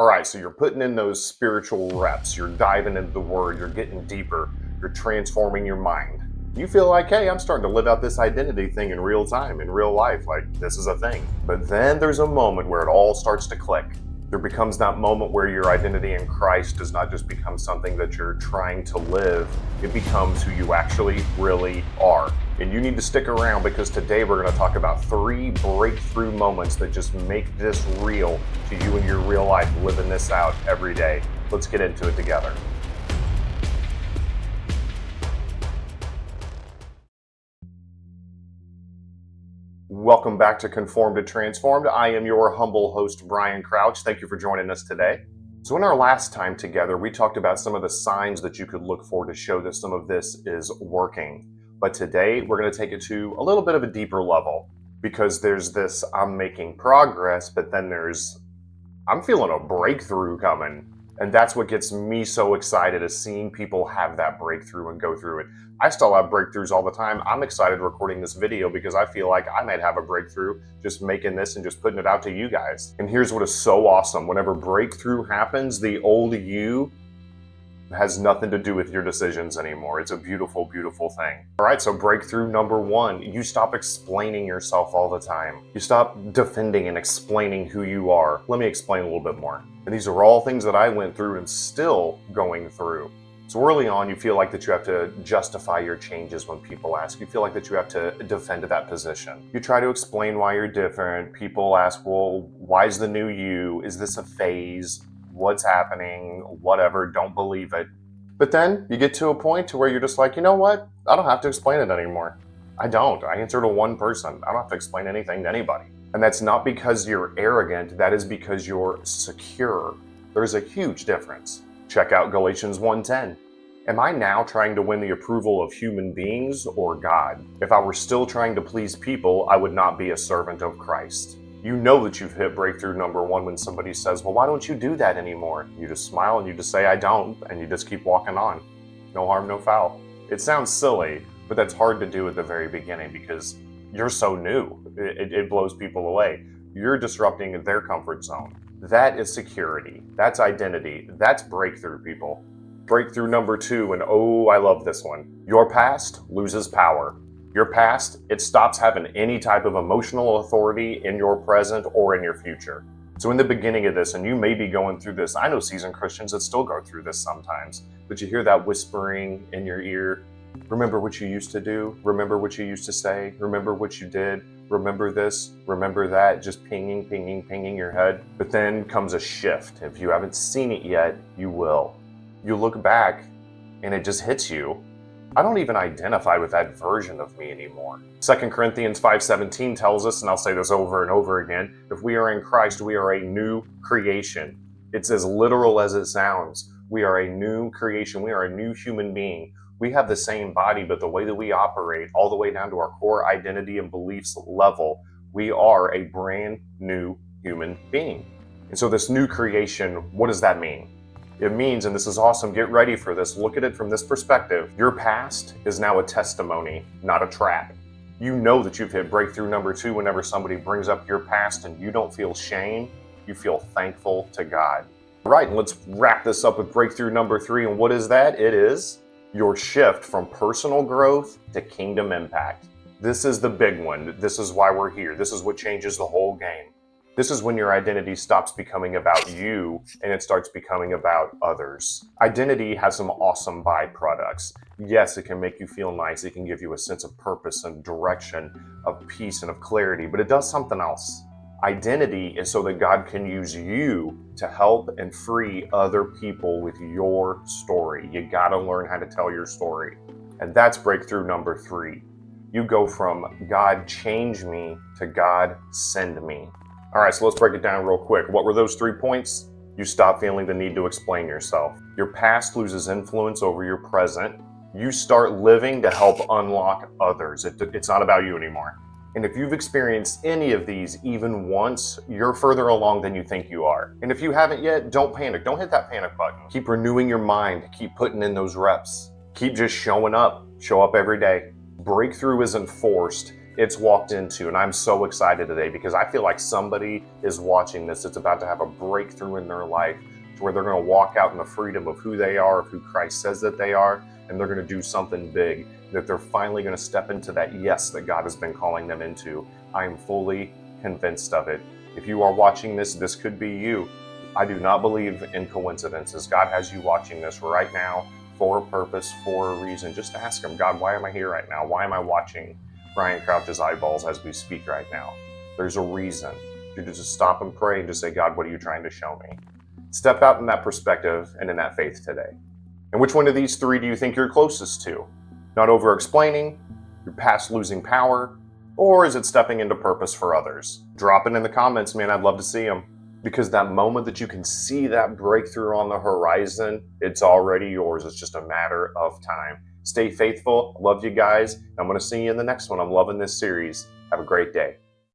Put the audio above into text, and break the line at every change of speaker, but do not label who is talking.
All right, so you're putting in those spiritual reps, you're diving into the word, you're getting deeper, you're transforming your mind. You feel like, hey, I'm starting to live out this identity thing in real time, in real life, like this is a thing. But then there's a moment where it all starts to click. There becomes that moment where your identity in Christ does not just become something that you're trying to live, it becomes who you actually really are. And you need to stick around because today we're going to talk about 3 breakthrough moments that just make this real to you in your real life, living this out every day. Let's get into it together. Welcome back to Conformed to Transformed. I am your humble host, Brian Crouch. Thank you for joining us today. So in our last time together, we talked about some of the signs that you could look for to show that some of this is working. But today, we're going to take it to a little bit of a deeper level because there's this, I'm making progress, but then I'm feeling a breakthrough coming. And that's what gets me so excited, is seeing people have that breakthrough and go through it. I still have breakthroughs all the time. I'm excited recording this video because I feel like I might have a breakthrough just making this and just putting it out to you guys. And here's what is so awesome. Whenever breakthrough happens, the old you has nothing to do with your decisions anymore. It's a beautiful, beautiful thing. All right, so breakthrough number 1, you stop explaining yourself all the time. You stop defending and explaining who you are. Let me explain a little bit more. And these are all things that I went through and still going through. So early on, you feel like that you have to justify your changes when people ask. You feel like that you have to defend that position. You try to explain why you're different. People ask, well, why is the new you? Is this a phase? What's happening? Whatever, don't believe it. But then you get to a point to where you're just like, you know what? I don't have to explain it anymore. I don't. I answer to one person. I don't have to explain anything to anybody. And that's not because you're arrogant. That is because you're secure. There's a huge difference. Check out Galatians 1:10. Am I now trying to win the approval of human beings or God? If I were still trying to please people, I would not be a servant of Christ. You know that you've hit breakthrough number 1 when somebody says, well, why don't you do that anymore? You just smile and you just say, I don't, and you just keep walking on. No harm, no foul. It sounds silly, but that's hard to do at the very beginning because you're so new. It blows people away. You're disrupting their comfort zone. That is security. That's identity. That's breakthrough, people. Breakthrough number 2, and oh, I love this one. Your past loses power. Your past, it stops having any type of emotional authority in your present or in your future. So in the beginning of this, and you may be going through this, I know seasoned Christians that still go through this sometimes, but you hear that whispering in your ear, remember what you used to do, remember what you used to say, remember what you did, remember this, remember that, just pinging, pinging, pinging your head. But then comes a shift. If you haven't seen it yet, you will. You look back and it just hits you. I don't even identify with that version of me anymore. 2 Corinthians 5:17 tells us, and I'll say this over and over again, if we are in Christ, we are a new creation. It's as literal as it sounds. We are a new creation. We are a new human being. We have the same body, but the way that we operate, all the way down to our core identity and beliefs level, we are a brand new human being. And so this new creation, what does that mean? It means, and this is awesome, get ready for this, look at it from this perspective. Your past is now a testimony, not a trap. You know that you've hit breakthrough number 2 whenever somebody brings up your past and you don't feel shame, you feel thankful to God. All right, and let's wrap this up with breakthrough number 3. And what is that? It is your shift from personal growth to kingdom impact. This is the big one. This is why we're here. This is what changes the whole game. This is when your identity stops becoming about you and it starts becoming about others. Identity has some awesome byproducts. Yes, it can make you feel nice. It can give you a sense of purpose and direction, of peace and of clarity, but it does something else. Identity is so that God can use you to help and free other people with your story. You gotta learn how to tell your story. And that's breakthrough number 3. You go from God change me to God send me. All right, so let's break it down real quick. What were those 3 points? You stop feeling the need to explain yourself. Your past loses influence over your present. You start living to help unlock others. It's not about you anymore. And if you've experienced any of these even once, you're further along than you think you are. And if you haven't yet, don't panic. Don't hit that panic button. Keep renewing your mind. Keep putting in those reps. Keep just showing up. Show up every day. Breakthrough isn't forced. it's walked into. And I'm so excited today because I feel like somebody is watching this that's about to have a breakthrough in their life to where they're going to walk out in the freedom of who they are, of who Christ says that they are, and they're going to do something big, that they're finally going to step into that yes that God has been calling them into. I am fully convinced of it. If you are watching this, this could be you. I do not believe in coincidences. God has you watching this right now for a purpose, for a reason. Just ask Him, God, why am I here right now? Why am I watching Brian Crouch's eyeballs as we speak right now? There's a reason. You just stop and pray and just say, God, what are you trying to show me? Step out in that perspective and in that faith today. And which one of these three do you think you're closest to? Not over explaining, your past losing power, or is it stepping into purpose for others? Drop it in the comments, man. I'd love to see them. Because that moment that you can see that breakthrough on the horizon, it's already yours. It's just a matter of time. Stay faithful. I love you guys. I'm going to see you in the next one. I'm loving this series. Have a great day.